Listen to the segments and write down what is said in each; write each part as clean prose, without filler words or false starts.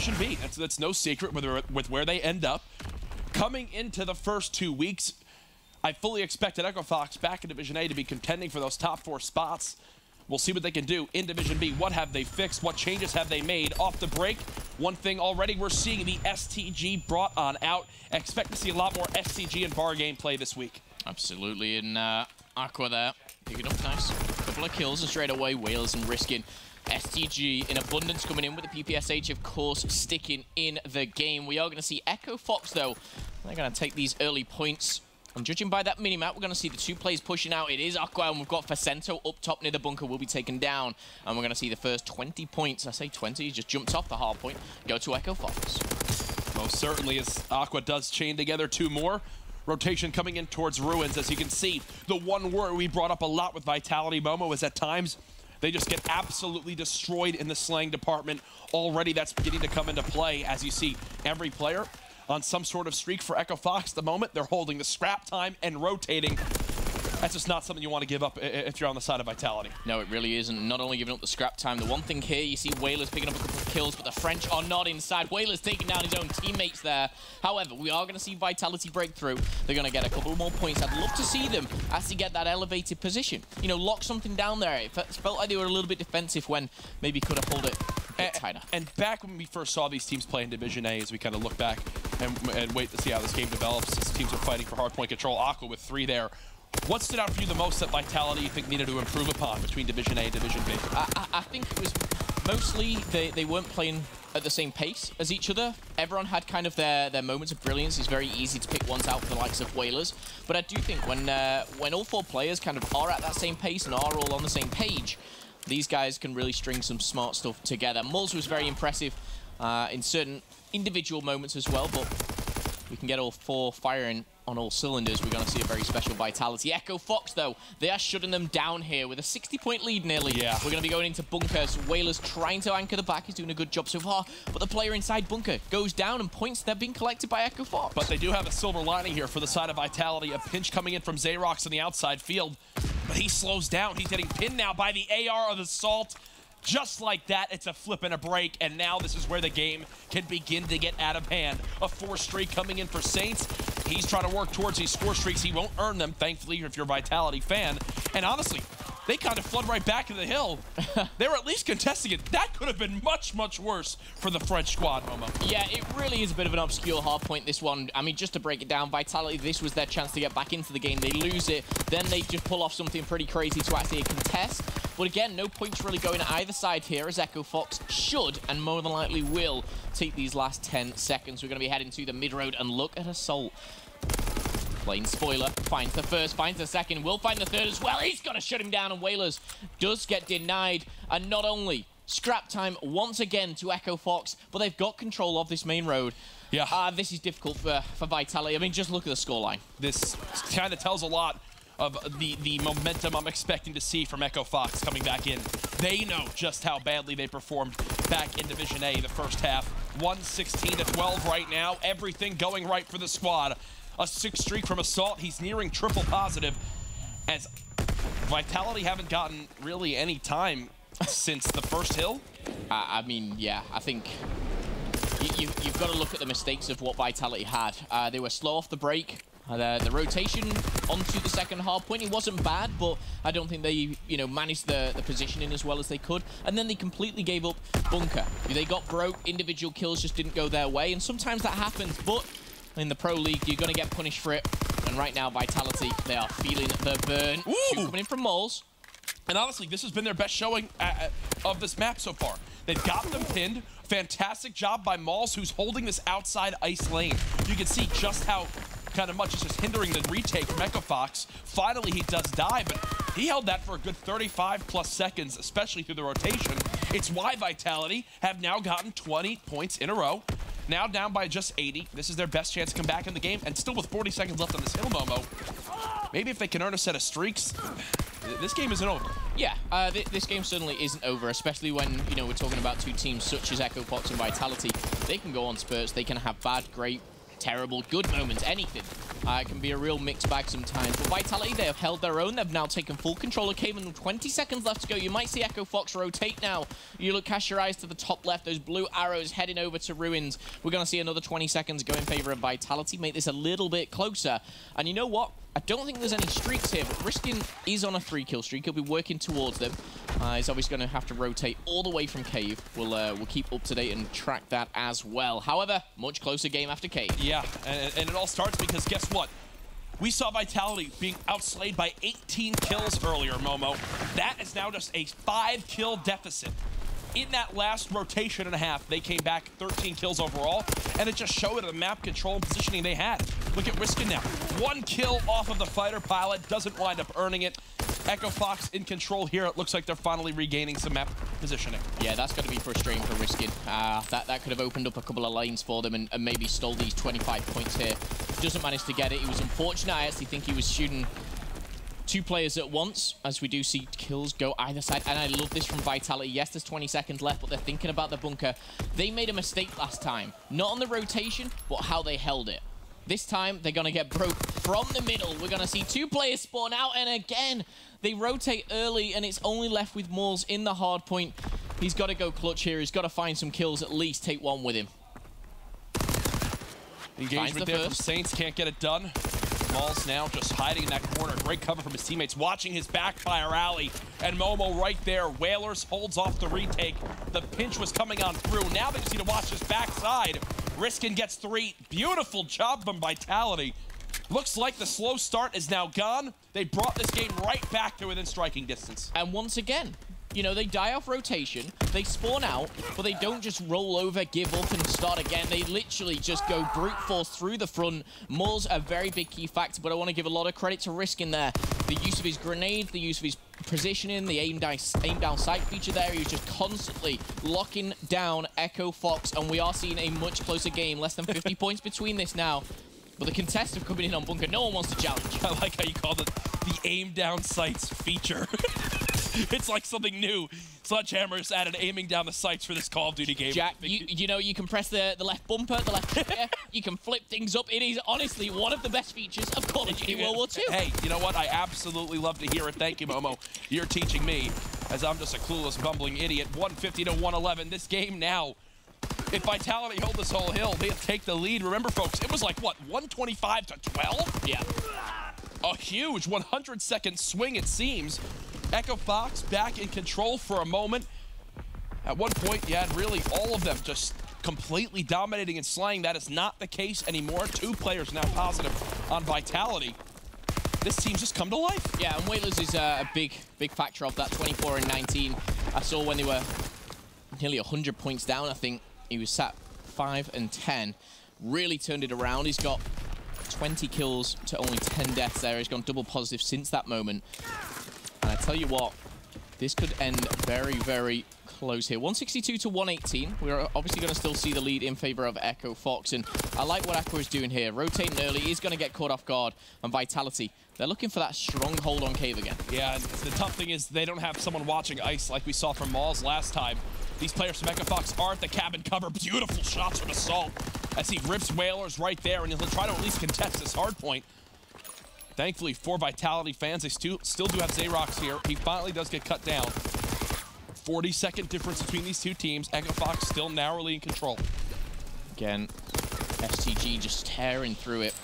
Division B. That's no secret with where they end up. Coming into the first 2 weeks, I fully expected Echo Fox back in Division A to be contending for those top 4 spots. We'll see what they can do in Division B. What have they fixed? What changes have they made? Off the break, one thing already, we're seeing the STG brought on out. Expect to see a lot more STG and bar gameplay this week. Absolutely, and Aqua there, picking up nice. Couple of kills and straight away Whalers and risking. STG in abundance coming in with the PPSH, of course, sticking in the game. We are going to see Echo Fox, though. They're going to take these early points. And judging by that minimap, we're going to see the 2 players pushing out. It is Aqua, and we've got Facento up top near the bunker, will be taken down. And we're going to see the first 20 points. I say 20, he just jumped off the hard point. Go to Echo Fox. Most certainly, as Aqua does chain together 2 more. Rotation coming in towards Ruins. As you can see, the one word we brought up a lot with Vitality Momo is at times they just get absolutely destroyed in the slaying department. Already that's beginning to come into play as you see every player on some sort of streak for Echo Fox. The moment they're holding the scrap time and rotating, that's just not something you want to give up if you're on the side of Vitality. No, it really isn't. Not only giving up the scrap time, the one thing here, you see Whalers picking up a couple of kills, but the French are not inside. Whalers taking down his own teammates there. However, we are going to see Vitality break through. They're going to get a couple more points. I'd love to see them actually get that elevated position. You know, lock something down there. It felt like they were a little bit defensive when maybe could have pulled it a bit tighter. And back when we first saw these teams play in Division A, as we kind of look back and wait to see how this game develops, as teams are fighting for hardpoint control, Aqua with 3 there. What stood out for you the most that Vitality you think needed to improve upon between Division A and Division B? I think it was mostly they weren't playing at the same pace as each other. Everyone had kind of their moments of brilliance. It's very easy to pick ones out for the likes of Whalers. But I do think when all 4 players kind of are at that same pace and are all on the same page, these guys can really string some smart stuff together. Moles was very impressive in certain individual moments as well, but we can get all 4 firing on all cylinders. We're going to see a very special Vitality. Echo Fox, though, they are shutting them down here with a 60-point lead nearly. Yeah. We're going to be going into bunkers. Whalers trying to anchor the back. He's doing a good job so far, but the player inside bunker goes down and points they're being collected by Echo Fox. But they do have a silver lining here for the side of Vitality. A pinch coming in from Xerox on the outside field, but he slows down. He's getting pinned now by the AR of Assault. Just like that, it's a flip and a break, and now this is where the game can begin to get out of hand. A 4 streak coming in for Saints. He's trying to work towards these 4 streaks. He won't earn them, thankfully, if you're a Vitality fan. And honestly, they kind of flood right back into the hill. They were at least contesting it. That could have been much, much worse for the French squad, Momo. Yeah, it really is a bit of an obscure hard point, this one. I mean, just to break it down, Vitality, this was their chance to get back into the game. They lose it, then they just pull off something pretty crazy to actually contest. But again, no points really going at either side here, as Echo Fox should, and more than likely will, take these last 10 seconds. We're going to be heading to the mid-road, and look at Assault. Playing spoiler, finds the first, finds the second, will find the third as well. He's got to shut him down, and Whalers does get denied. And not only scrap time once again to Echo Fox, but they've got control of this main road. Yeah. This is difficult for Vitality. I mean, just look at the scoreline. This kind of tells a lot of the momentum I'm expecting to see from Echo Fox coming back in. They know just how badly they performed back in Division A the first half. 116-12 right now. Everything going right for the squad. A 6 streak from Assault. He's nearing triple positive, as Vitality haven't gotten really any time since the first hill. I mean, yeah, I think you've got to look at the mistakes of what Vitality had. They were slow off the break. The rotation onto the second hard point, it wasn't bad, but I don't think they, managed the positioning as well as they could. And then they completely gave up bunker. They got broke, individual kills just didn't go their way, and sometimes that happens, but in the Pro League, you're going to get punished for it. And right now, Vitality, they are feeling the burn. Two coming in from Moles. And honestly, this has been their best showing of this map so far. They've gotten them pinned. Fantastic job by Moles, who's holding this outside ice lane. You can see just how kind of much is just hindering the retake from Echo Fox. Finally, he does die, but he held that for a good 35+ seconds, especially through the rotation. It's why Vitality have now gotten 20 points in a row. Now down by just 80. This is their best chance to come back in the game, and still with 40 seconds left on this hill, Momo. Maybe if they can earn a set of streaks, this game isn't over. Yeah, this game certainly isn't over, especially when, we're talking about 2 teams such as Echo Fox and Vitality. They can go on spurts, they can have bad, great, terrible, good moments, anything. It can be a real mixed bag sometimes. But Vitality, they have held their own. They've now taken full control of Cave, and 20 seconds left to go. You might see Echo Fox rotate now. You cast your eyes to the top left. Those blue arrows heading over to Ruins. We're going to see another 20 seconds go in favor of Vitality. Make this a little bit closer. And you know what? I don't think there's any streaks here, but Riskin is on a 3-kill streak. He'll be working towards them. He's obviously going to have to rotate all the way from Cave. We'll keep up to date and track that as well. However, much closer game after Cave. Yeah, and it all starts because guess what? We saw Vitality being outslayed by 18 kills earlier, Momo. That is now just a 5-kill deficit. In that last rotation and a half, they came back 13 kills overall, and it just showed the map control and positioning they had. Look at Riskin now. 1 kill off of the fighter pilot, doesn't wind up earning it. Echo Fox in control here. It looks like they're finally regaining some map positioning. Yeah, that's going to be frustrating for Riskin. That could have opened up a couple of lanes for them and maybe stole these 25 points here. Doesn't manage to get it. He was unfortunate. I actually think he was shooting 2 players at once, as we do see kills go either side. And I love this from Vitality. Yes, there's 20 seconds left, but they're thinking about the bunker. They made a mistake last time. Not on the rotation, but how they held it. This time, they're going to get broke from the middle. We're going to see 2 players spawn out, and again, they rotate early, and it's only left with Mauls in the hard point. He's got to go clutch here. He's got to find some kills, at least take 1 with him. Engagement there from Saints, can't get it done. Mauls now just hiding in that corner. Great cover from his teammates, watching his backfire rally. And Momo right there. Whalers holds off the retake. The pinch was coming on through. Now they just need to watch his backside. Riskin gets 3. Beautiful job from Vitality. Looks like the slow start is now gone. They brought this game right back to within striking distance. And once again, you know, they die off rotation, they spawn out, but they don't just roll over, give up, and start again. They literally just go brute force through the front. Mauls a very big key factor, but I want to give a lot of credit to Riskin there. The use of his grenades, the use of his positioning, the aim down sight feature there. He was just constantly locking down Echo Fox, and we are seeing a much closer game. Less than 50 points between this now. But the contest of coming in on bunker, no one wants to challenge. I like how you called it the aim down sights feature. It's like something new. Sledgehammer's added aiming down the sights for this Call of Duty game. Jack, you know, you can press the left bumper, the left trigger, you can flip things up. It is honestly one of the best features of Call of Duty World War II. Hey, you know what? I absolutely love to hear it. Thank you, Momo. You're teaching me, as I'm just a clueless, bumbling idiot. 150 to 111. This game now, if Vitality hold this whole hill, they'll take the lead. Remember, folks, it was like, what, 125 to 12? Yeah. A huge 100-second swing, it seems. Echo Fox back in control for a moment. At one point, you had really all of them just completely dominating and slaying. That is not the case anymore. 2 players now positive on Vitality. This team's just come to life. Yeah, and Whalers is a big factor of that. 24 and 19. I saw when they were nearly 100 points down, I think. He was sat 5 and 10. Really turned it around. He's got 20 kills to only 10 deaths there. He's gone double positive since that moment. And I tell you what, this could end very, very close here. 162 to 118. We're obviously going to still see the lead in favor of Echo Fox. And I like what Echo is doing here. Rotating early. He's going to get caught off guard. And Vitality, they're looking for that strong hold on Cave again. Yeah, and the tough thing is they don't have someone watching ice like we saw from Mauls last time. These players from Echo Fox are at the cabin cover. Beautiful shots from Assault as he rips Whalers right there, and he'll try to at least contest this hard point. Thankfully, for Vitality fans, they still do have Xerox here. He finally does get cut down. 40-second difference between these 2 teams. Echo Fox still narrowly in control. Again, STG just tearing through it.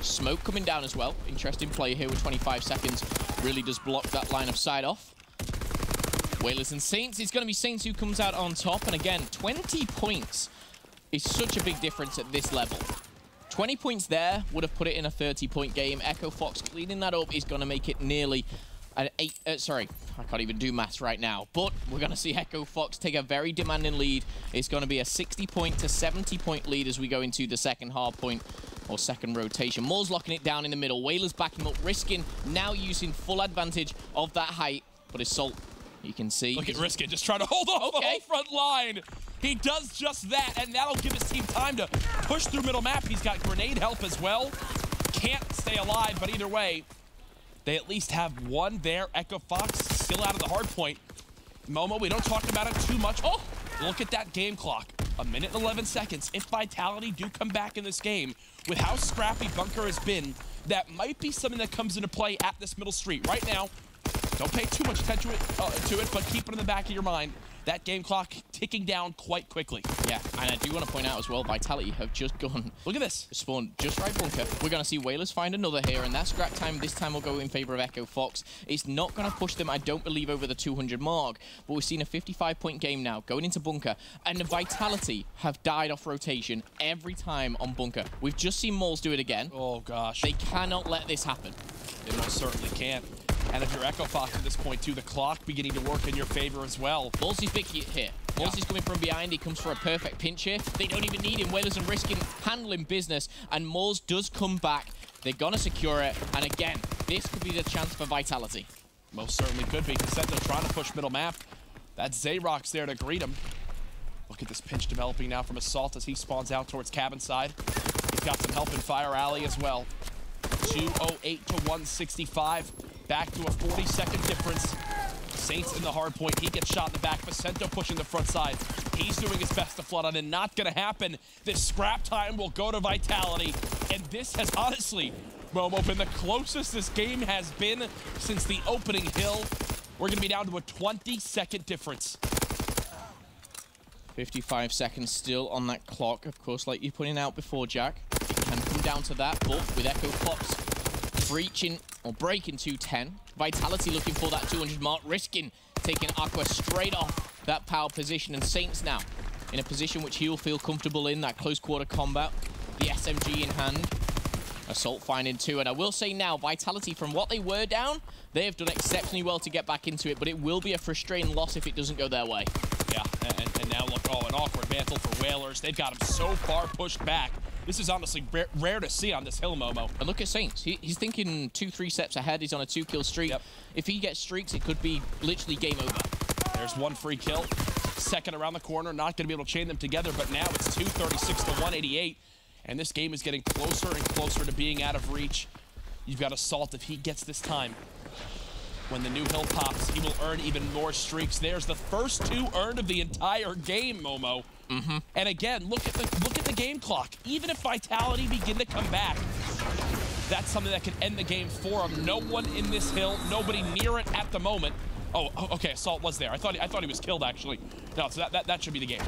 Smoke coming down as well. Interesting play here with 25 seconds. Really does block that line of sight off. Whalers and Saints. It's going to be Saints who comes out on top. And again, 20 points is such a big difference at this level. 20 points there would have put it in a 30-point game. Echo Fox cleaning that up is going to make it nearly an 8... sorry, I can't even do maths right now. But we're going to see Echo Fox take a very demanding lead. It's going to be a 60-point to 70-point lead as we go into the second hard point or second rotation. Mauls locking it down in the middle. Whalers backing him up. Riskin now using full advantage of that height. But Assault, you can see... Look at Riskin just trying to hold off the whole front line. He does just that, and that'll give his team time to push through middle map. He's got grenade help as well. Can't stay alive, but either way, they at least have one there. Echo Fox still out of the hard point. Momo, we don't talk about it too much. Oh, look at that game clock. a minute and 11 seconds. If Vitality do come back in this game, with how scrappy Bunker has been, that might be something that comes into play at this middle street. Right now, don't pay too much attention to it, but keep it in the back of your mind. That game clock ticking down quite quickly. Yeah, and I do want to point out as well, Vitality have just gone... Look at this. Spawned just right bunker. We're going to see Whalers find another here, and that scrap time this time will go in favor of Echo Fox. It's not going to push them, I don't believe, over the 200 mark, but we've seen a 55-point game now going into bunker, and the Vitality have died off rotation every time on bunker. We've just seen Moles do it again. Oh, gosh. They cannot let this happen. They most certainly can't. And if you're Echo Fox at this point, too, the clock beginning to work in your favor as well. Ballsy's big hit here. Ballsy's coming from behind. He comes for a perfect pinch here. They don't even need him. Whalers and risking handling business. And Moles does come back. They're going to secure it. And again, this could be the chance for Vitality. Most certainly could be. Casento trying to push middle map. That's Zayrox there to greet him. Look at this pinch developing now from Assault as he spawns out towards cabin side. He's got some help in Fire Alley as well. 208 to 165. Back to a 40-second difference. Saints in the hard point. He gets shot in the back. Vicento pushing the front side. He's doing his best to flood on, and not going to happen. This scrap time will go to Vitality. And this has honestly, Momo, been the closest this game has been since the opening hill. We're going to be down to a 20-second difference. 55 seconds still on that clock. Of course, like you're putting out before, Jack. It can come down to that, but with Echo Fox breaching or breaking 210. Vitality looking for that 200 mark, risking taking Aqua straight off that power position. And Saints now in a position which he'll feel comfortable in, that close quarter combat. The SMG in hand. Assault finding two. And I will say now, Vitality, from what they were down, they have done exceptionally well to get back into it, but it will be a frustrating loss if it doesn't go their way. Yeah, and now look, an awkward mantle for Whalers. They've got him so far pushed back. This is honestly rare to see on this hill, Momo. And look at Saints. He's thinking 2-3 steps ahead. He's on a 2-kill streak. Yep. If he gets streaks, it could be literally game over. There's one free kill. Second around the corner. Not going to be able to chain them together, but now it's 236 to 188. And this game is getting closer and closer to being out of reach. You've got Assault. If he gets this time, when the new hill pops, he will earn even more streaks. There's the first two earned of the entire game, Momo. And again, look at the game clock. Even if Vitality begin to come back, that's something that could end the game for him. No one in this hill, nobody near it at the moment. Oh, okay, Assault was there. I thought he was killed, actually. No, so that should be the game.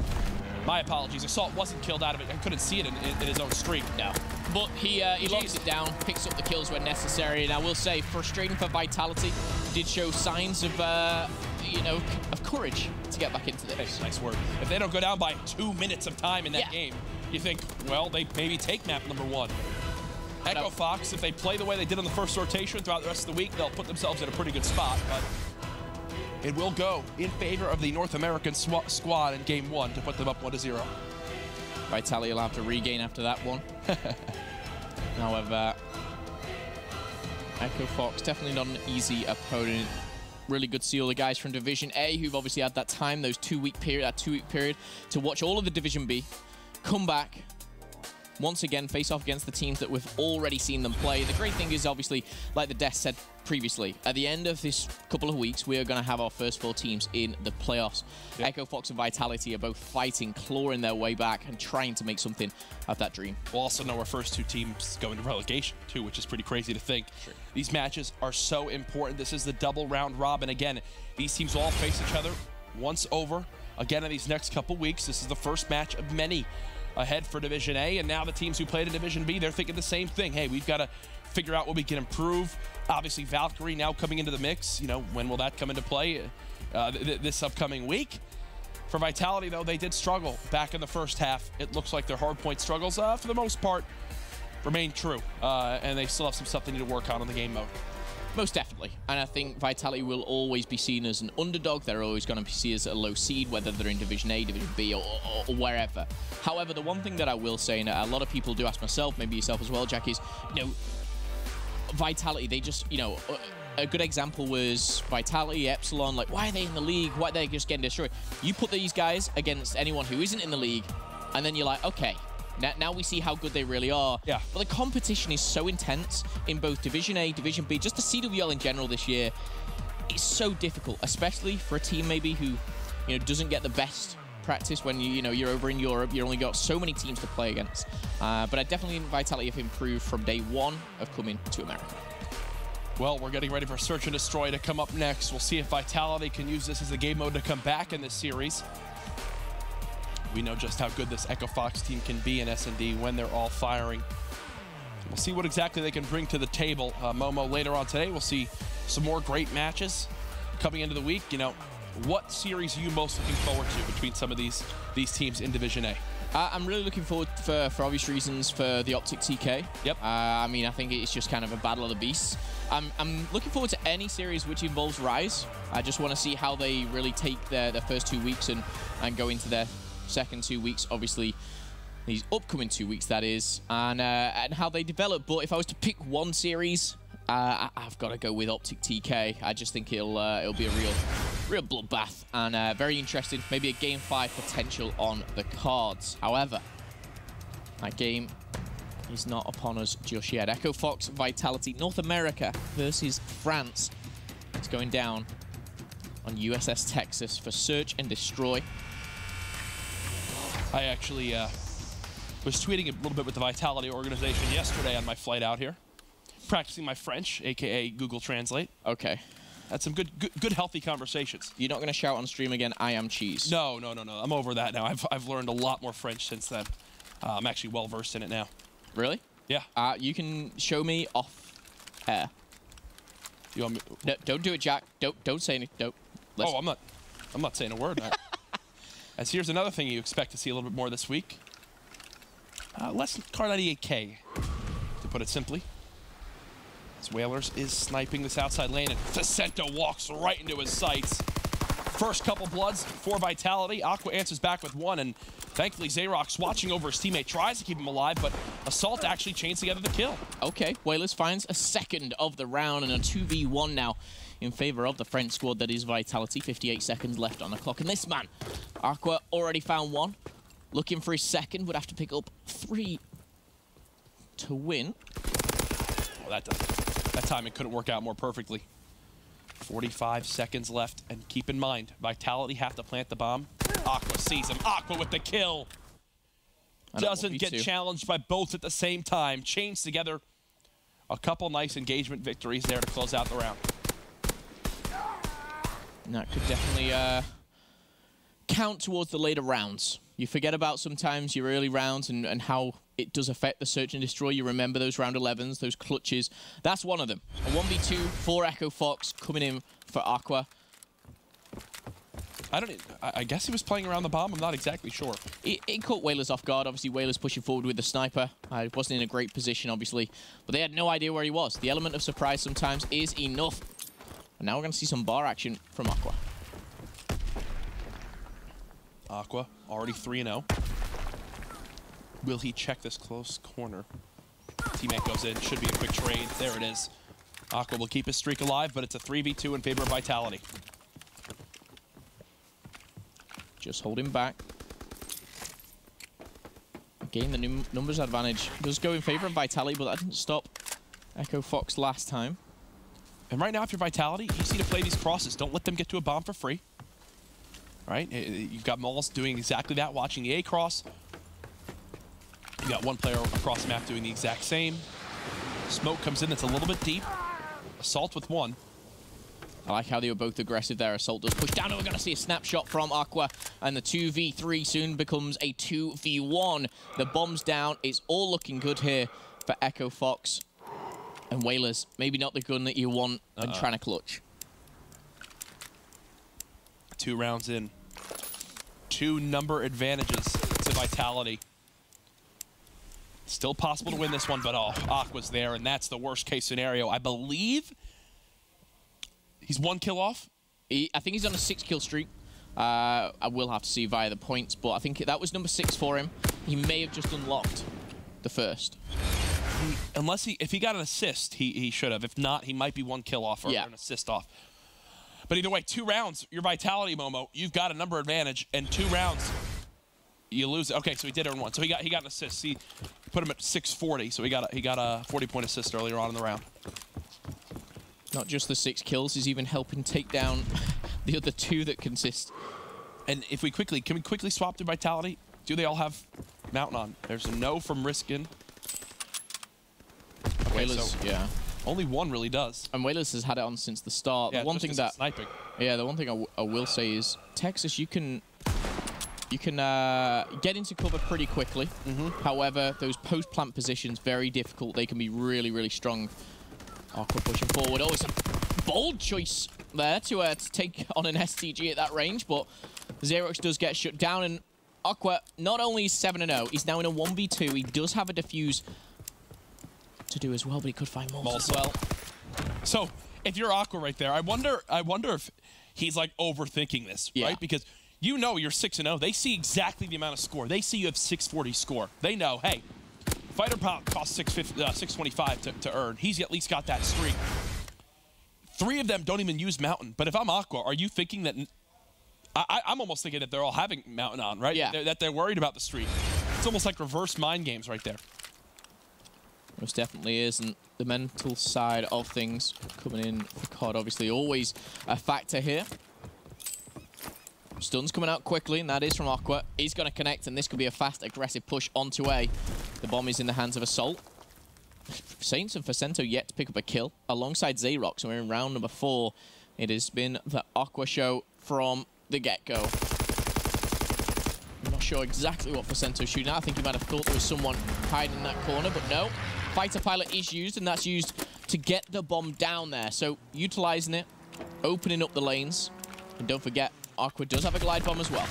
My apologies. Assault wasn't killed out of it. I couldn't see it in his own streak. No. But he locks it down, picks up the kills when necessary. And I will say, frustrating for Vitality. Did show signs of, of courage to get back into this. Nice work. If they don't go down by 2 minutes of time in that game, you think, well, they maybe take map number one. Echo Fox, if they play the way they did on the first rotation throughout the rest of the week, they'll put themselves in a pretty good spot. But it will go in favor of the North American squad in game one to put them up 1-0. Vitality will have to regain after that one. However, Echo Fox, definitely not an easy opponent. Really good to see all the guys from Division A who've obviously had that time, that two-week period to watch all of the Division B come back. Once again, face off against the teams that we've already seen them play. The great thing is, obviously, like the Death said previously, at the end of this couple of weeks, we are going to have our first 4 teams in the playoffs. Yep. Echo Fox and Vitality are both fighting, clawing their way back, and trying to make something of that dream. We'll also know our first 2 teams going to relegation, too, which is pretty crazy to think. Sure. These matches are so important. This is the double round robin. Again, these teams will all face each other once over. Again, in these next couple weeks, this is the first match of many ahead for Division A, and now the teams who played in Division B, they're thinking the same thing. Hey, we've got to figure out what we can improve. Obviously, Valkyrie now coming into the mix. You know, when will that come into play? This upcoming week. For Vitality, though, they did struggle back in the first half. It looks like their hardpoint struggles, for the most part, remain true, and they still have some stuff they need to work on in the game mode. Most definitely. And I think Vitality will always be seen as an underdog. They're always going to be seen as a low seed, whether they're in Division A, Division B, or wherever. However, the one thing that I will say, and a lot of people do ask myself, maybe yourself as well, Jack, is, Vitality, they just, a good example was Vitality, Epsilon, like, why are they in the league? Why are they just getting destroyed? You put these guys against anyone who isn't in the league, and then you're like, okay, now we see how good they really are. Yeah. But the competition is so intense in both Division A, Division B, just the CWL in general this year. It's so difficult, especially for a team maybe who, doesn't get the best practice when you're over in Europe. You only got so many teams to play against. But I definitely think Vitality have improved from day one of coming to America. Well, we're getting ready for Search and Destroy to come up next. We'll see if Vitality can use this as a game mode to come back in this series. We know just how good this Echo Fox team can be in S&D when they're all firing. We'll see what exactly they can bring to the table. Momo, later on today, we'll see some more great matches coming into the week. You know, what series are you most looking forward to between some of these teams in Division A? I'm really looking forward, for obvious reasons, for the Optic TK. Yep. I mean, I think it's just kind of a battle of the beasts. I'm looking forward to any series which involves Rise. I just want to see how they really take their first 2 weeks and go into their second 2 weeks, obviously these upcoming 2 weeks, that is, and how they develop. But if I was to pick one series, I've got to go with Optic TK. I just think it'll be a real bloodbath and very interesting. Maybe a Game 5 potential on the cards. However, that game is not upon us just yet. Echo Fox Vitality North America versus France. It's going down on USS Texas for Search and Destroy. I actually was tweeting a little bit with the Vitality organization yesterday on my flight out here, practicing my French, aka Google Translate. Okay. Had some good healthy conversations. You're not going to shout on stream again, "I am cheese"? No. I'm over that now. I've learned a lot more French since then. I'm actually well versed in it now. Really? Yeah. You can show me off air. You want me? No, don't do it, Jack. Don't say anything. Don't. Listen. Oh, I'm not saying a word. As here's another thing you expect to see a little bit more this week. Less Car 98K, to put it simply. As Whalers is sniping this outside lane, and Facento walks right into his sights. First couple bloods for Vitality. Aqua answers back with one, and thankfully Zayrok's watching over his teammate, tries to keep him alive, but Assault actually chains together the kill. Okay, Whalers finds a second of the round and a 2v1 now in favor of the French squad that is Vitality. 58 seconds left on the clock, and this man, Aqua, already found one. Looking for his second, would have to pick up 3 to win. Well, that timing couldn't work out more perfectly. 45 seconds left, and keep in mind, Vitality have to plant the bomb. Aqua sees him. Aqua with the kill. Doesn't get challenged by both at the same time. Chains together a couple nice engagement victories there to close out the round. And that could definitely count towards the later rounds. You forget about sometimes your early rounds and how it does affect the Search and Destroy. You remember those round 11s, those clutches. That's one of them. A 1v2 for Echo Fox coming in for Aqua. I guess he was playing around the bomb. I'm not exactly sure. It caught Whalers off guard. Obviously, Whalers pushing forward with the sniper. He wasn't in a great position, obviously. But they had no idea where he was. The element of surprise sometimes is enough. And now we're going to see some bar action from Aqua. Aqua, already 3-0. Will he check this close corner? Teammate goes in. Should be a quick trade. There it is. Aqua will keep his streak alive, but it's a 3v2 in favor of Vitality. Just holding back. Again, the numbers advantage does go in favor of Vitality, but that didn't stop Echo Fox last time. And right now, if you're Vitality, you just need to play these crosses. Don't let them get to a bomb for free. Right? You've got Malls doing exactly that, watching the A-cross. You got one player across the map doing the exact same. Smoke comes in that's a little bit deep. Assault with one. I like how they were both aggressive there. Assault does push down, and we're going to see a snapshot from Aqua, and the 2v3 soon becomes a 2v1. The bomb's down. It's all looking good here for Echo Fox. And Whalers, maybe not the gun that you want and trying to clutch. 2 rounds in. 2 number advantages to Vitality. Still possible to win this one, but Aqua's there, and that's the worst case scenario. I believe he's 1 kill off. I think he's on a 6-kill streak. I will have to see via the points, but I think that was number 6 for him. He may have just unlocked the first. If he got an assist, he should have. If not, he might be 1 kill off or an assist off. But either way, 2 rounds, your Vitality, Momo, you've got a number advantage, and 2 rounds, you lose it. Okay, so he did it in 1. So he got an assist. He put him at 640, so he got a 40-point assist earlier on in the round. Not just the 6 kills, he's even helping take down the other 2 that consist And if we quickly, can we quickly swap through Vitality? Do they all have Mountain on? There's a no from Riskin. Okay, Whalers, so yeah. only one really does. And Whalers has had it on since the start. Yeah, The one thing that sniping. Yeah, the one thing I will say is Texas, you can get into cover pretty quickly. However, those post-plant positions, very difficult. They can be really, really strong. Aqua pushing forward. Oh, it's a bold choice there to take on an STG at that range, but Xerox does get shut down, and Aqua not only is 7-0, he's now in a 1v2. He does have a defuse to do as well, but he could find more as well. So, if you're Aqua right there, I wonder if he's like overthinking this, right? Because you know you're 6-0. They see exactly the amount of score. They see you have 640 score. They know, hey, fighter pop costs 625 to earn. He's at least got that streak. 3 of them don't even use Mountain. But if I'm Aqua, are you thinking that... I'm almost thinking that they're all having Mountain on, right? Yeah. That they're worried about the streak. It's almost like reverse mind games right there. Most definitely is, and the mental side of things coming in for COD, obviously always a factor here. Stun's coming out quickly, and that is from Aqua. He's going to connect, and this could be a fast, aggressive push onto A. The bomb is in the hands of Assault. Saints and Facento yet to pick up a kill alongside Xerox, and we're in round number 4. It has been the Aqua show from the get-go. I'm not sure exactly what Facento's shooting at. I think he might have thought there was someone hiding in that corner, but no. Fighter pilot is used, and that's used to get the bomb down there. So utilizing it, opening up the lanes, and don't forget, Aqua does have a glide bomb as well.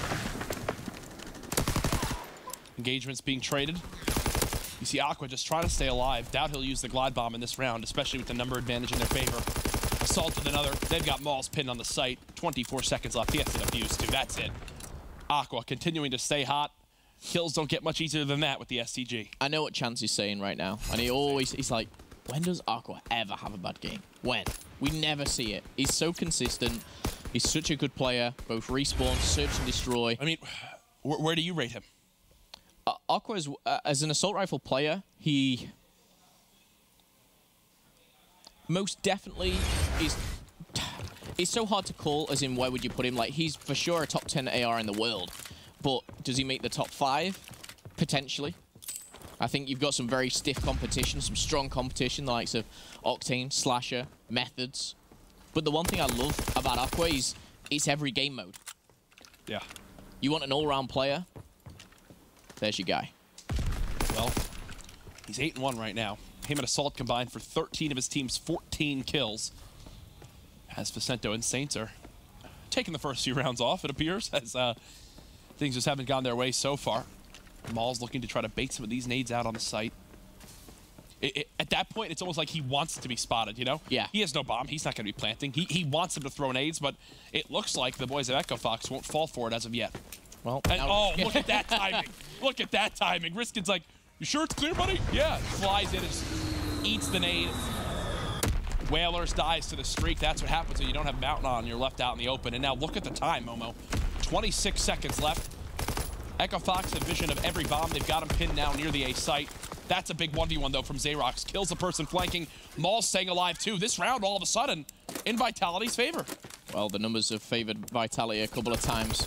Engagements being traded. You see Aqua just trying to stay alive. Doubt he'll use the glide bomb in this round, especially with the number advantage in their favor. Assault with another. They've got Maul's pinned on the site. 24 seconds left. He has to defuse too. That's it. Aqua continuing to stay hot. Kills don't get much easier than that with the STG. I know what Chance is saying right now, and he's like, when does Aqua ever have a bad game? When? We never see it. He's so consistent. He's such a good player, both respawn, search and destroy. I mean, where do you rate him? Aqua, is, as an assault rifle player, he most definitely is... It's so hard to call, as in where would you put him? Like, he's for sure a top 10 AR in the world. But does he make the top 5? Potentially. I think you've got some very stiff competition, some strong competition, the likes of Octane, Slasher, Methods. But the one thing I love about Aqua is it's every game mode. Yeah. You want an all-round player? There's your guy. Well, he's 8-1 right now. Him and Assault combined for 13 of his team's 14 kills. As Facento and Saints are taking the first few rounds off, it appears, as things just haven't gone their way so far. Maul's looking to try to bait some of these nades out on the site. At that point, it's almost like he wants it to be spotted, you know? Yeah. He has no bomb. He's not going to be planting. He wants him to throw nades, but it looks like the boys of Echo Fox won't fall for it as of yet. Well, and, oh, look at that timing. Look at that timing. Riskin's like, you sure it's clear, buddy? Yeah. Flies in and just eats the nade. Whalers dies to the streak. That's what happens when you don't have Mountain on. You're left out in the open. And now look at the time, Momo. 26 seconds left. Echo Fox have vision of every bomb. They've got him pinned now near the A site. That's a big 1v1, though, from Xerox. Kills the person flanking. Maul's staying alive, too. This round, all of a sudden, in Vitality's favor. Well, the numbers have favored Vitality a couple of times.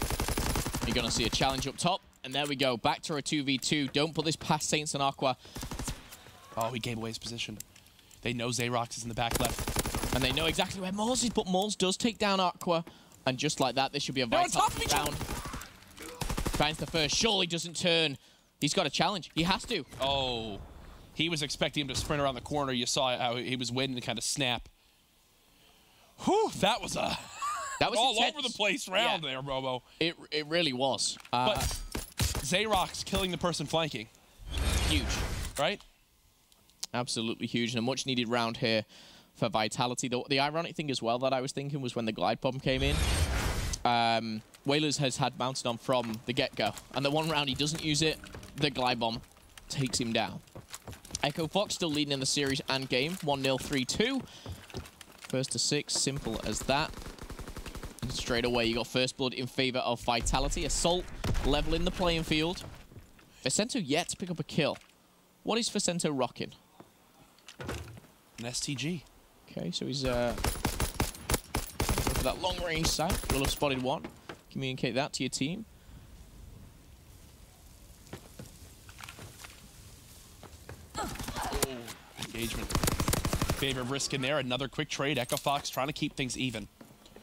You're going to see a challenge up top. And there we go. Back to a 2v2. Don't put this past Saints and Aqua. Oh, he gave away his position. They know Xerox is in the back left. And they know exactly where Mauls is, but Mauls does take down Aqua. And just like that, this should be a Vitality round. Finds the first. Surely doesn't turn. He's got a challenge. He has to. Oh. He was expecting him to sprint around the corner. You saw how he was waiting to kind of snap. Whew, that was a... That was all intense. Over the place round there, Robo. It really was. But Xerox killing the person flanking. Huge. Right? Absolutely huge, and a much-needed round here for Vitality. The ironic thing as well that I was thinking was when the glide bomb came in, Whalers has had mounted on from the get-go, and the one round he doesn't use it, the glide bomb takes him down. Echo Fox still leading in the series and game, 1-0, 3-2. First to 6, simple as that. And straight away, you got first blood in favor of Vitality. Assault leveling the playing field. Facento yet to pick up a kill. What is Facento rocking? An STG. Okay, so he's for that long range sight. Will have spotted one. communicate that to your team. Engagement. Favor of risk in there. Another quick trade. Echo Fox trying to keep things even.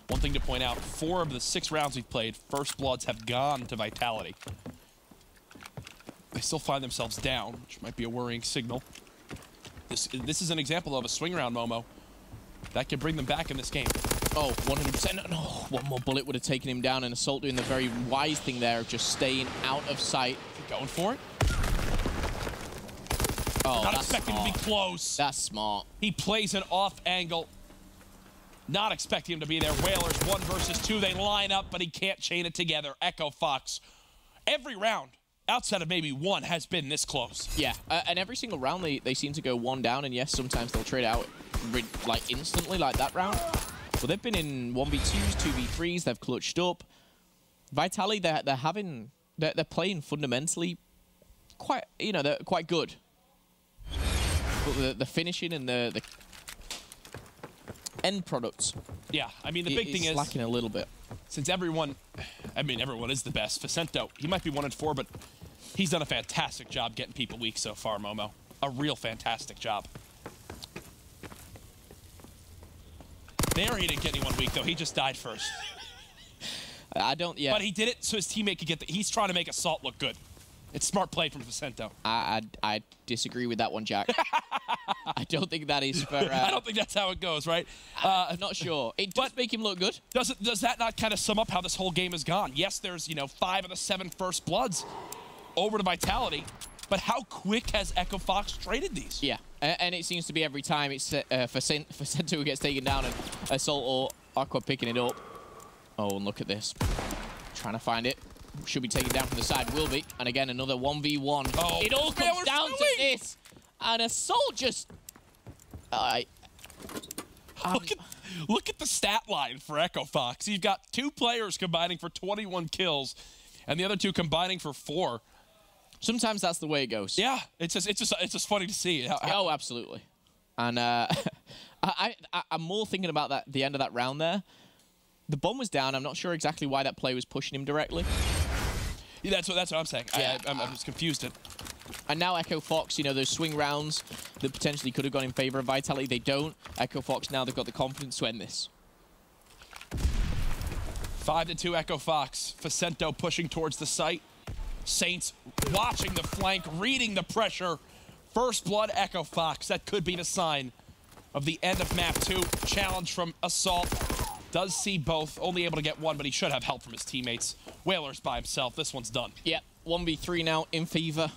One thing to point out, 4 of the 6 rounds we've played, first bloods have gone to Vitality. They still find themselves down, which might be a worrying signal. This is an example of a swing round, Momo. That could bring them back in this game. Oh, 100%. No, one more bullet would have taken him down, and Assault doing the very wise thing there of just staying out of sight. Going for it. Oh, not that's expecting smart. to be close. That's smart. He plays an off angle. Not expecting him to be there. Whalers 1 versus 2. They line up, but he can't chain it together. Echo Fox. Every round, outside of maybe 1, has been this close. Yeah, and every single round they seem to go 1 down, and yes, sometimes they'll trade out like instantly, like that round. But they've been in 1v2s, 2v3s. They've clutched up. Vitality, they're playing fundamentally quite, you know, they're quite good. But the finishing and the end products. Yeah, I mean, the big thing is lacking a little bit. Since everyone is the best. Facento, he might be 1-4, but he's done a fantastic job getting people weak so far, Momo. A real fantastic job. There, he didn't get anyone weak, though. He just died first. Yeah. But he did it so his teammate could get he's trying to make Assault look good. It's smart play from Facento. I disagree with that one, Jack. I don't think that is for... I don't think that's how it goes, right? I'm not sure. It does make him look good. Does that not kind of sum up how this whole game has gone? Yes, there's, 5 of the 7 first bloods over to Vitality, but how quick has Echo Fox traded these? Yeah, and it seems to be every time it's Facento who gets taken down and Assault or Aqua picking it up. Oh, and look at this. Trying to find it. Should be taken down from the side, will be. And again, another 1v1. Oh, it all comes down to this. And Assault just... Look at the stat line for Echo Fox. You've got 2 players combining for 21 kills, and the other 2 combining for 4. Sometimes that's the way it goes. Yeah, it's just funny to see. Oh, absolutely. And I'm more thinking about the end of that round there. The bomb was down. I'm not sure exactly why that play was pushing him directly. Yeah, that's what I'm saying. Yeah. I'm just confused. And now Echo Fox, those swing rounds that potentially could have gone in favor of Vitality, they don't. Echo Fox, now they've got the confidence to end this. 5-2 Echo Fox. Facento pushing towards the site. Saints watching the flank, reading the pressure. First blood Echo Fox. That could be the sign of the end of map 2. Challenge from Assault. Does see both. Only able to get 1, but he should have help from his teammates. Whalers by himself. This one's done. Yep, 1v3 now in favor,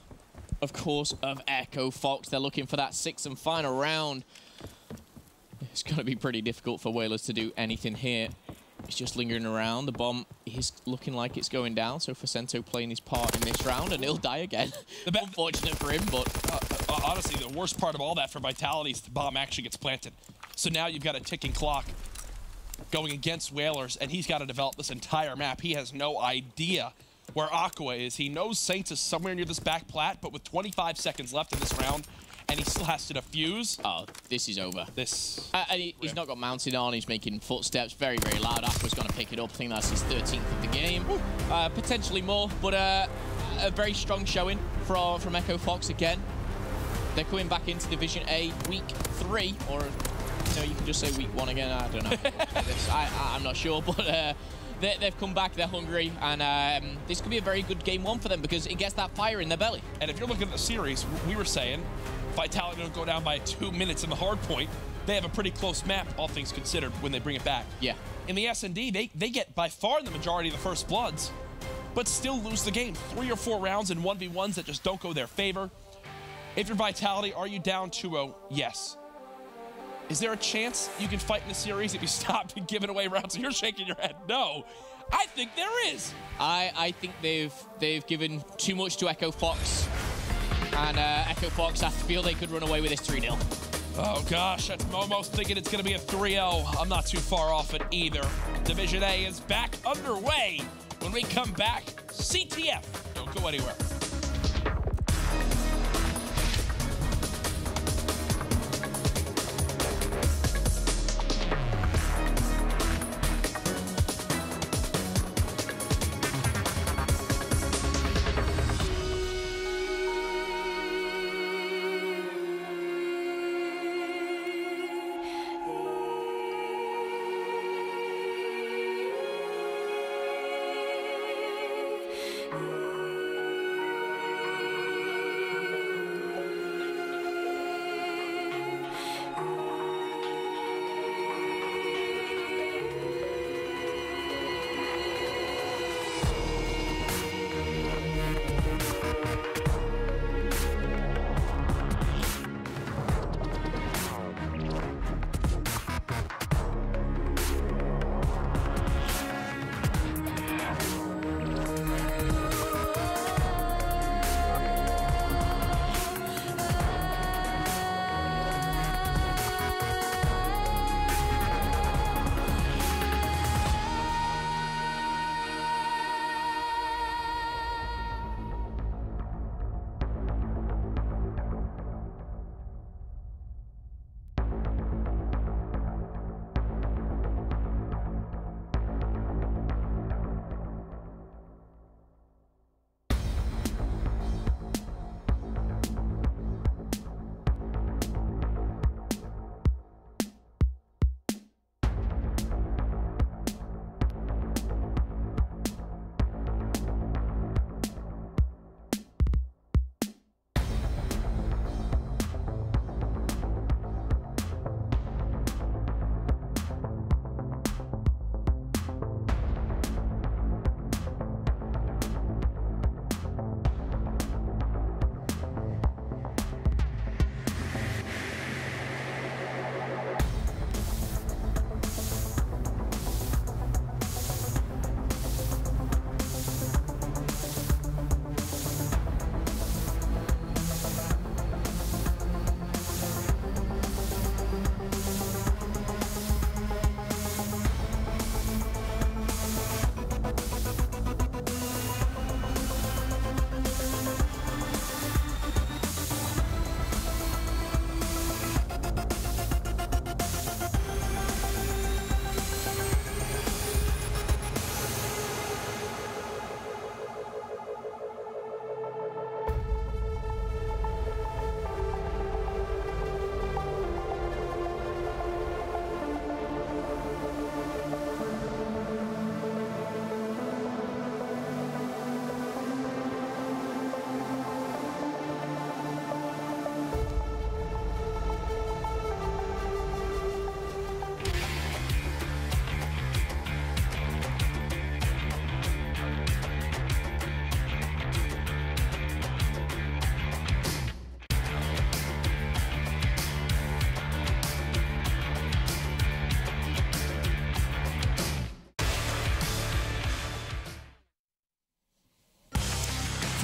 of course, of Echo Fox. They're looking for that 6th and final round. It's going to be pretty difficult for Whalers to do anything here. It's just lingering around. The bomb is looking like it's going down, so Facento playing his part in this round, and he'll die again. Unfortunate for him, but... honestly, the worst part of all that for Vitality is the bomb actually gets planted. So now you've got a ticking clock going against Whalers, and he's got to develop this entire map. He has no idea where Aqua is. He knows Saints is somewhere near this back plat, but with 25 seconds left in this round, and he still has to defuse. Oh, this is over. And he's not got mounted on. He's making footsteps very, very loud. Aqua's going to pick it up. I think that's his 13th of the game. Potentially more, but a very strong showing from Echo Fox again. They're coming back into Division A week 3, or... you can just say week 1 again. I don't know. I'm not sure, but they've come back. They're hungry, and this could be a very good game 1 for them because it gets that fire in their belly. And if you're looking at the series, we were saying Vitality don't go down by 2 minutes in the hard point. They have a pretty close map, all things considered, when they bring it back. Yeah. In the S&D, they get by far the majority of the first bloods, but still lose the game. 3 or 4 rounds in 1v1s that just don't go their favor. If you're Vitality, are you down 2-0? Yes. Is there a chance you can fight in the series if you stop giving away rounds? You're shaking your head. No. I think there is. I think they've given too much to Echo Fox. And Echo Fox, I feel they could run away with this 3-0. Oh, gosh. That's Momo thinking it's going to be a 3-0. I'm not too far off it either. Division A is back underway. When we come back, CTF. Don't go anywhere.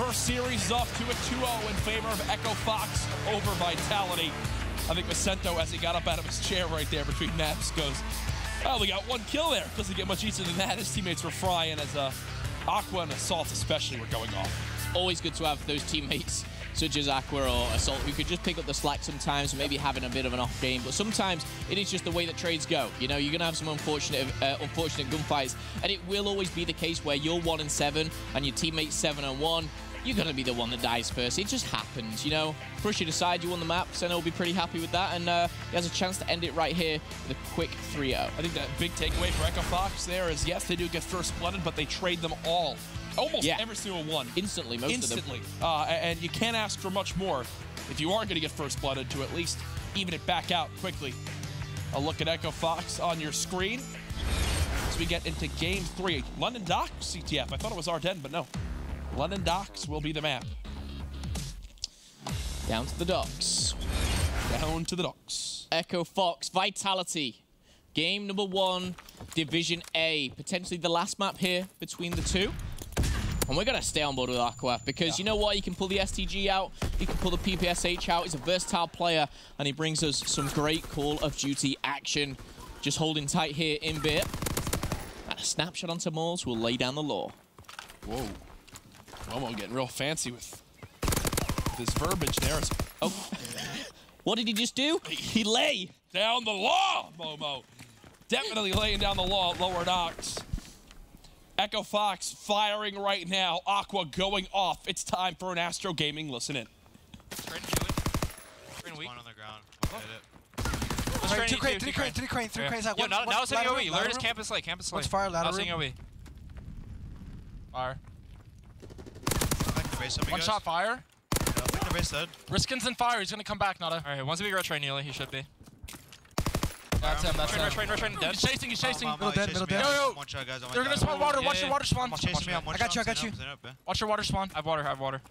first series is off to a 2-0 in favor of Echo Fox over Vitality. I think Vicento, as he got up out of his chair right there between maps, goes, oh, we got one kill there. Doesn't get much easier than that. His teammates were frying as Aqua and Assault especially were going off. Always good to have those teammates such as Aqua or Assault who could just pick up the slack sometimes, maybe having a bit of an off game, but sometimes it is just the way that trades go. You know, you're going to have some unfortunate gunfights, and it will always be the case where you're 1-7 and your teammate's 7-1. You're going to be the one that dies first. It just happens, you know. Push it aside, you won the map, Senna will be pretty happy with that, and he has a chance to end it right here with a quick 3-0. I think that big takeaway for Echo Fox there is, yes, they do get first blooded, but they trade them all. Almost every single one. Instantly, most of them. And you can't ask for much more if you are going to get first blooded to at least even it back out quickly. A look at Echo Fox on your screen as we get into game 3. London Docks, CTF. I thought it was Ardennes, but no. London Docks will be the map. Down to the docks. Down to the docks. Echo Fox, Vitality. Game number 1, Division A. Potentially the last map here between the two. And we're going to stay on board with Aqua because you know what? He can pull the STG out. He can pull the PPSH out. He's a versatile player, and he brings us some great Call of Duty action. Just holding tight here in bit. And a snapshot onto Moles will lay down the law. Whoa. Momo getting real fancy with this verbiage there. Oh. What did he just do? He lay down the law, Momo. Definitely laying down the law at lower docks. Echo Fox firing right now. Aqua going off. It's time for an Astro Gaming. Listen in. One on the ground. Three cranes. Yo, now it's in AoE. Learn his campus light. What's fire? Ladder room? AoE. Fire. Base, One shot fire. Yeah, base dead. Riskin's in fire. He's gonna come back, Nada. Alright, once we go train Neely, he should be. That's him. That's him. Train, dead. He's chasing. Middle dead. Yo. One shot, guys. They're gonna spawn water. Watch your water spawn. Chase me. I got you. Watch your water spawn. I have water.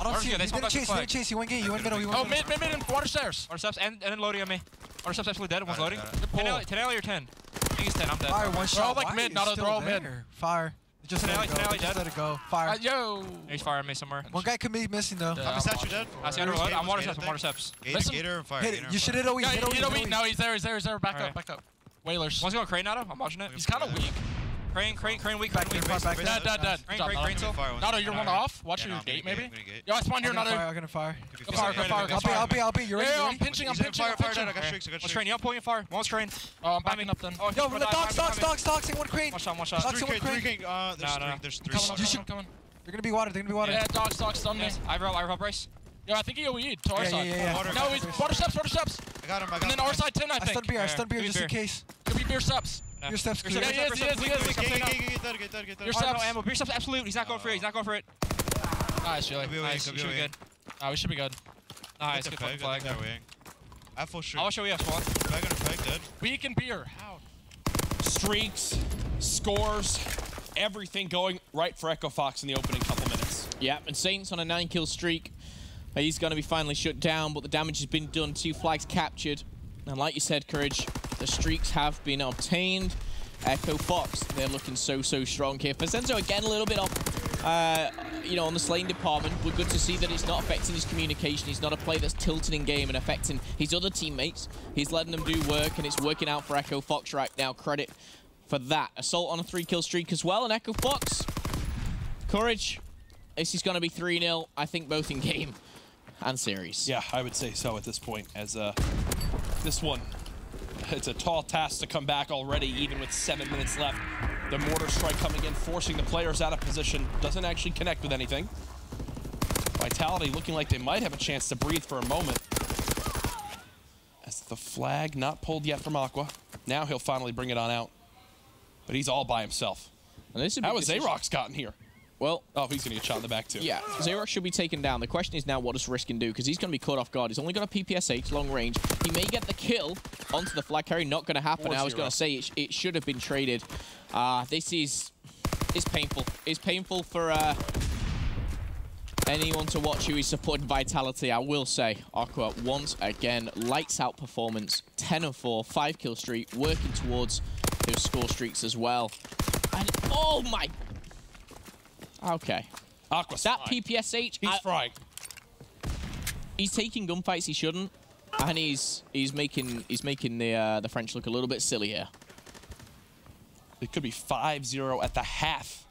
I don't see him. He's gonna chase. He went middle. Oh, mid, and water stairs. Water steps, and then loading on me. Water steps absolutely dead. One's loading. Pull. 10 alley or 10? I think he's 10. I'm dead. Fire, one shot. They're all like mid, Nada. They're all mid. Fire. Just let it go. Fire. Yo. He's firing me somewhere. One guy could be missing though. I'm a statue dead. I see underload. I'm water steps. Gator and fire. Hit it. You should hit OE. Hit OE. No, he's there. Back up. Whalers. One's going crane out of. I'm watching it. He's kind of weak. Crane weak. Back. Dead. Crane still. Nada, you're one off. Watch your gate, maybe. Yo, I spawned here, Nada. I'm gonna fire. Go fire. I'll be. You're ready? I'm pinching. I got streaks. One's train. You pulling fire. One's train. Oh, I'm backing up then. Yo, docks in one crane. One shot. Docks in one crane. There's three. Coming. They're gonna be water. Yeah, docks on me. I have Bryce. Yo, I think he OE'd to our side. Yeah. No, he's water steps. I got him. And then our side 10, I think. I stun beer just in case. Could be beer steps. Your steps clear. Yeah, he is. Get Your steps. ammo. Beer steps absolute. He's not going for it. Nice, really. Nice. We should be good. We should be good. Nice. Good flag. I have full streak. I'll show you one. Flag on a flag dead. Weak and beer. How? Streaks, scores, everything going right for Echo Fox in the opening couple minutes. Yeah, and Saints on a 9-kill streak. He's going to be finally shut down, but the damage has been done. 2 flags captured. And like you said, Courage, the streaks have been obtained. Echo Fox, they're looking so strong here. Vincenzo again a little bit off, on the slaying department. We're good to see that it's not affecting his communication. He's not a player that's tilted in game and affecting his other teammates. He's letting them do work, and it's working out for Echo Fox right now. Credit for that. Assault on a 3-kill streak as well, and Echo Fox. Courage, this is going to be 3-0, I think both in game and series. Yeah, I would say so at this point, as this one, it's a tall task to come back already, even with 7 minutes left. The mortar strike coming in, forcing the players out of position. Doesn't actually connect with anything. Vitality looking like they might have a chance to breathe for a moment. As the flag not pulled yet from Aqua. Now he'll finally bring it on out. But he's all by himself. And this How has Xerox gotten here? Well, oh, he's going to get shot in the back, too. Yeah, Xerox should be taken down. The question is now, what does Riskin do? Because he's going to be caught off guard. He's only got a PPSH, long range. He may get the kill onto the flag carry. Not going to happen. I was going to say it should have been traded. This is painful. It's painful for anyone to watch who is supporting Vitality. I will say, Aqua, once again, lights out performance. 10-4, 5-kill streak, working towards those score streaks as well. And, oh my... Okay. Aqua's That frying. PPSH, He's frying. he's taking gunfights he shouldn't, and he's making the French look a little bit silly here. It could be 5-0 at the half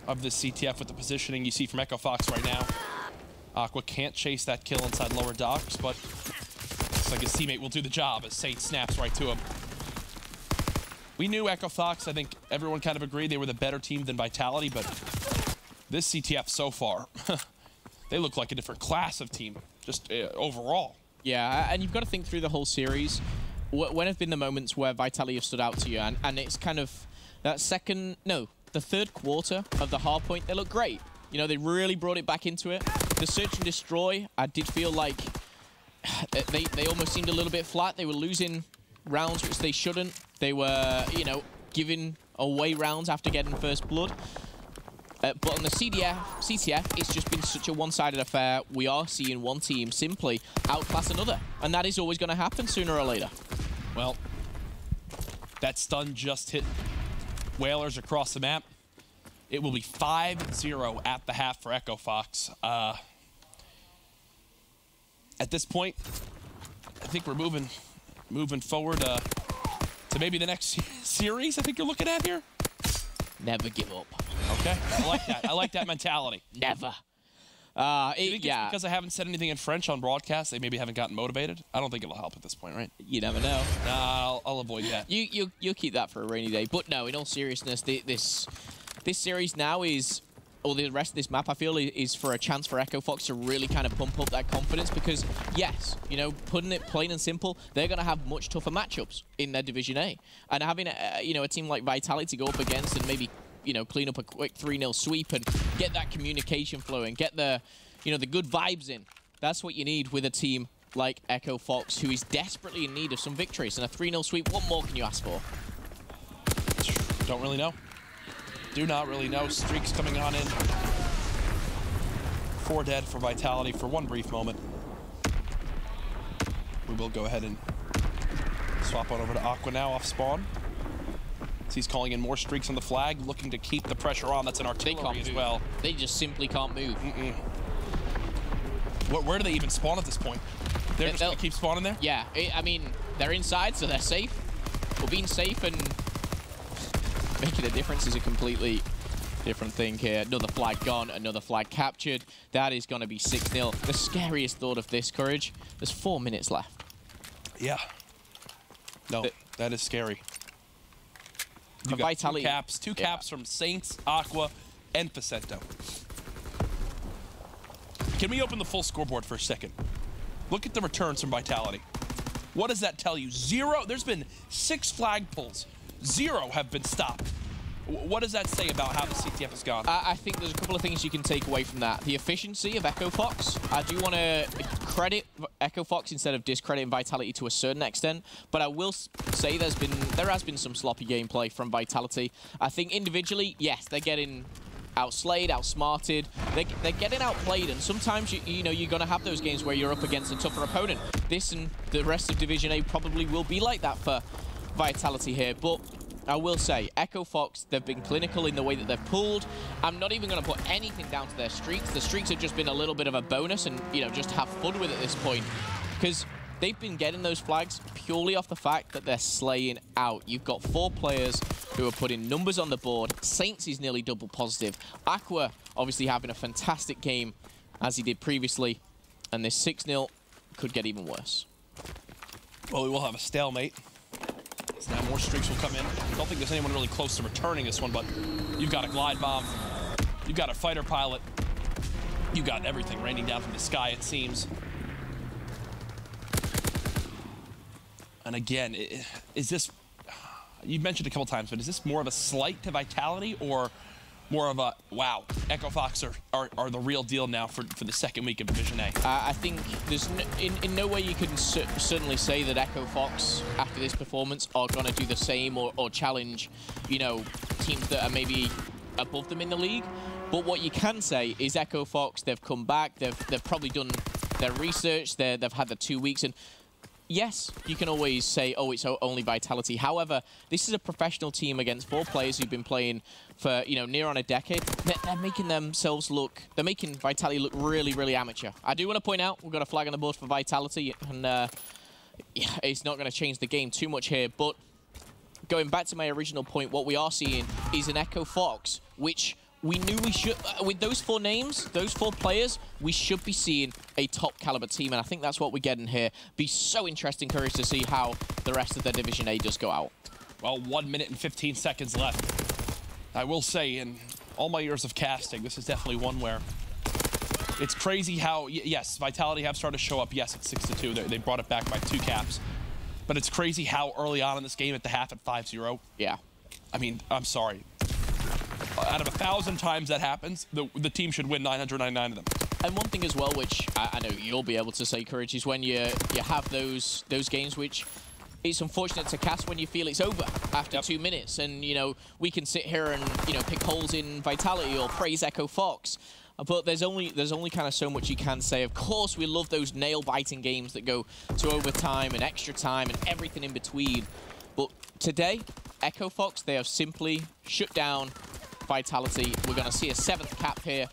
of this CTF with the positioning you see from Echo Fox right now. Aqua can't chase that kill inside lower docks, but looks like his teammate will do the job as Saint snaps right to him. We knew Echo Fox, I think everyone kind of agreed they were the better team than Vitality, but this CTF so far, they look like a different class of team, just overall. Yeah, and you've got to think through the whole series. When have been the moments where Vitality have stood out to you? And it's kind of that the third quarter of the hard point, they look great. You know, they really brought it back into it. The search and destroy, I did feel like they almost seemed a little bit flat. They were losing rounds, which they shouldn't. They were, you know, giving away rounds after getting first blood. But on the CTF, it's just been such a one-sided affair. We are seeing one team simply outclass another. And that is always going to happen sooner or later. Well, that stun just hit Whalers across the map. It will be 5-0 at the half for Echo Fox. At this point, I think we're moving forward to maybe the next series I think you're looking at here. Never give up. Okay, I like that. I like that mentality. Never. You think it's because I haven't said anything in French on broadcast, they maybe haven't gotten motivated? I don't think it'll help at this point, right? You never know. Nah, I'll avoid that. You'll keep that for a rainy day. But no, in all seriousness, this series now is, or the rest of this map, I feel, is for a chance for Echo Fox to really kind of pump up that confidence because, yes, you know, putting it plain and simple, they're going to have much tougher matchups in their Division A. And having, a team like Vitality to go up against and maybe, you know, clean up a quick 3-0 sweep and get that communication flowing, get the, you know, the good vibes in. That's what you need with a team like Echo Fox, who is desperately in need of some victories. And a 3-0 sweep, what more can you ask for? Don't really know. Do not really know. Streaks coming on in. 4 dead for Vitality for one brief moment. We will go ahead and swap on over to Aqua now off spawn. He's calling in more streaks on the flag, looking to keep the pressure on. That's an artillery as well. They just simply can't move. Where do they even spawn at this point? They're just going to keep spawning there? Yeah, I mean, they're inside, so they're safe. But being safe and making a difference is a completely different thing here. Another flag gone, another flag captured. That is going to be 6-0. The scariest thought of this, Courage, there's 4 minutes left. Yeah. No, that is scary. You got Vitality. Two caps from Saints, Aqua, and Facento. Can we open the full scoreboard for a second? Look at the returns from Vitality. What does that tell you? 0. There's been 6 flag pulls. 0 have been stopped. What does that say about how the CTF has gone? I think there's a couple of things you can take away from that. The efficiency of Echo Fox. I do want to credit Echo Fox instead of discrediting Vitality to a certain extent, but I will say there has been some sloppy gameplay from Vitality. I think individually, yes, they're getting outslayed, outsmarted. They're getting outplayed, and sometimes you know you're going to have those games where you're up against a tougher opponent. This and the rest of Division A probably will be like that for Vitality here, but I will say, Echo Fox, they've been clinical in the way that they've pulled. I'm not even going to put anything down to their streaks. The streaks have just been a little bit of a bonus and, you know, just have fun with it at this point. Because they've been getting those flags purely off the fact that they're slaying out. You've got 4 players who are putting numbers on the board. Saints is nearly double positive. Aqua obviously having a fantastic game as he did previously. And this 6-0 could get even worse. Well, we will have a stalemate. So now more streaks will come in. I don't think there's anyone really close to returning this one, but you've got a glide bomb. You've got a fighter pilot. You've got everything raining down from the sky, it seems. And again, is this... You've mentioned a couple times, but is this more of a slight to Vitality or more of a, wow, Echo Fox are the real deal now for the second week of Division A? I think there's in no way you can certainly say that Echo Fox, after this performance, are going to do the same or challenge, you know, teams that are maybe above them in the league. But what you can say is Echo Fox, they've come back, they've probably done their research, they've had the 2 weeks, and yes, you can always say, oh, it's only Vitality. However, this is a professional team against 4 players who've been playing for, you know, near on a decade. They're making themselves look, they're making Vitality look really, really amateur. I do want to point out, we've got a flag on the board for Vitality, and yeah, it's not going to change the game too much here, but going back to my original point, what we are seeing is an Echo Fox, which we knew we should, with those 4 names, those 4 players, we should be seeing a top caliber team, and I think that's what we're getting here. Be so interesting, curious to see how the rest of the Division A does go out. Well, 1 minute and 15 seconds left. I will say, in all my years of casting, this is definitely one where it's crazy how, yes, Vitality have started to show up. Yes, it's 6-2. They brought it back by 2 caps. But it's crazy how early on in this game at the half at 5-0. Yeah. I mean, I'm sorry. Out of 1,000 times that happens, the team should win 999 of them. And one thing as well, which I know you'll be able to say, Courage, is when you have those games which it's unfortunate to cast when you feel it's over after 2 minutes. And, you know, we can sit here and, you know, pick holes in Vitality or praise Echo Fox. But there's only kind of so much you can say. Of course, we love those nail-biting games that go to overtime and extra time and everything in between. But today, Echo Fox, they have simply shut down Vitality. We're going to see a 7th cap here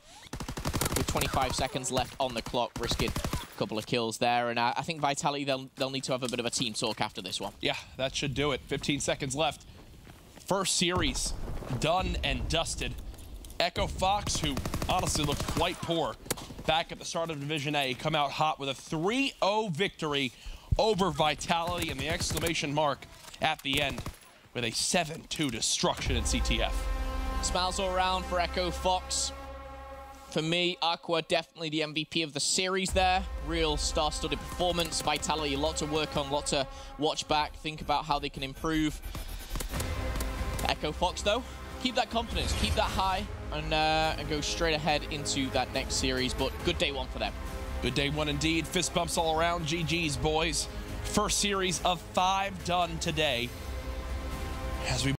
with 25 seconds left on the clock, risking a couple of kills there. And I think Vitality, they'll need to have a bit of a team talk after this one. Yeah, that should do it. 15 seconds left. First series done and dusted. Echo Fox, who honestly looked quite poor back at the start of Division A, come out hot with a 3-0 victory over Vitality, and the exclamation mark at the end with a 7-2 destruction in CTF. Smiles all around for Echo Fox. For me, Aqua definitely the MVP of the series there. Real star-studded performance. Vitality, a lot to work on, a lot to watch back, think about how they can improve. Echo Fox, though, keep that confidence, keep that high, and go straight ahead into that next series. But good day 1 for them. Good day 1 indeed. Fist bumps all around. GG's, boys. First series of 5 done today. As we